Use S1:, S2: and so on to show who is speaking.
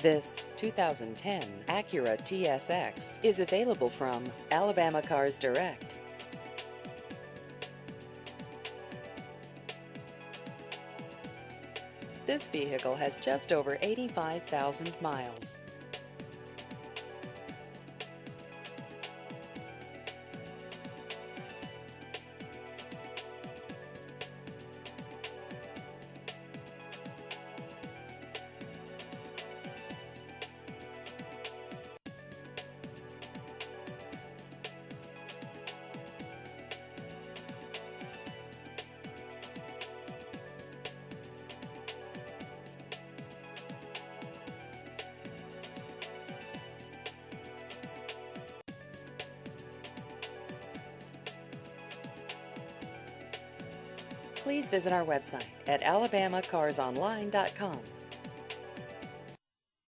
S1: This 2010 Acura TSX is available from Alabama Cars Direct. This vehicle has just over 85,000 miles. Please visit our website at alabamacarsonline.com.